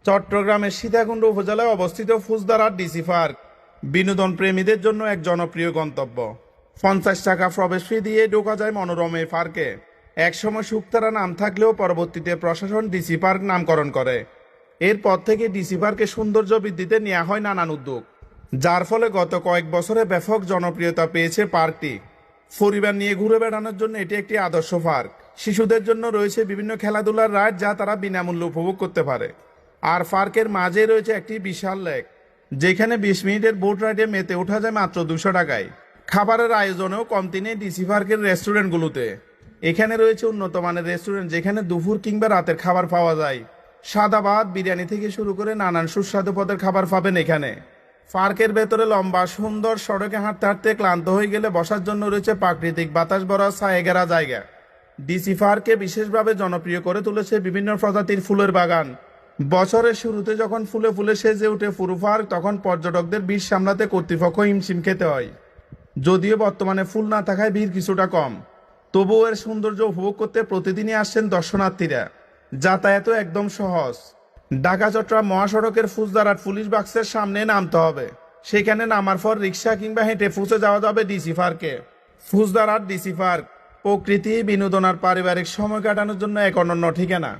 চট্টগ্রামের সীতাকুণ্ড উপজেলায় অবস্থিত ফুলদারার ডিসি পার্ক বিনোদন প্রেমীদের জন্য এক জনপ্রিয় গন্তব্য। 50 টাকা প্রবেশ ফি দিয়ে ঢোকা যায় মনোরম এই পার্কে। একসময় শুকতারা নাম থাকলেও পরবর্তীতে প্রশাসন ডিসি পার্ক নামকরণ করে। এরপর থেকে ডিসি পার্কের সৌন্দর্য বৃদ্ধিতে নেওয়া হয় নানান উদ্যোগ, যার ফলে গত কয়েক বছরে ব্যাপক জনপ্রিয়তা পেয়েছে পার্কটি। পরিবার নিয়ে ঘুরে বেড়ানোর জন্য এটি একটি আদর্শ পার্ক। শিশুদের জন্য রয়েছে বিভিন্ন খেলাধুলার রাইড, যা তারা বিনামূল্যে উপভোগ করতে পারে। আর পার্কের মাঝে রয়েছে একটি বিশাল লেক, যেখানে 20 মিনিটের বোট রাইডে মেতে ওঠা যায় মাত্র 200 টাকায়। খাবারের আয়োজনেও কমতি নেই ডিসি পার্কের রেস্টুরেন্টগুলোতে। এখানে রয়েছে উন্নত মানের রেস্টুরেন্ট, যেখানে দুপুর কিংবা রাতের খাবার পাওয়া যায়। সাদা ভাত, বিরিয়ানি থেকে শুরু করে নানান সুস্বাদু পদের খাবার পাবেন এখানে। পার্কের ভেতরে লম্বা সুন্দর সড়কে হাঁটতে হাঁটতে ক্লান্ত হয়ে গেলে বসার জন্য রয়েছে প্রাকৃতিক বাতাস ভরা ছায়াঘেরা জায়গা। ডিসি পার্ককে বিশেষভাবে জনপ্রিয় করে তুলেছে বিভিন্ন প্রজাতির ফুলের বাগান। বছরের শুরুতে যখন ফুলে ফুলে সেজে ওঠে পুরো পার্ক, তখন পর্যটকদের ভিড় সামলাতে কর্তৃপক্ষ হিমশিম খেতে হয়। যদিও বর্তমানে ফুল না থাকায় ভিড় কিছুটা কম, তবুও এর সৌন্দর্য উপভোগ করতে প্রতিদিনই আসছেন দর্শনার্থীরা। যাতায়াতও একদম সহজ। ঢাকা চট্টগ্রাম মহাসড়কের ফুলদারাট পুলিশ বাক্সের সামনে নামতে হবে। সেখানে নামার পর রিক্সা কিংবা হেঁটে পৌঁছে যাওয়া যাবে ডিসি পার্কে। ফুলদারাট ডিসি পার্ক প্রকৃতি, বিনোদন আর পারিবারিক সময় কাটানোর জন্য এক অনন্য ঠিকানা।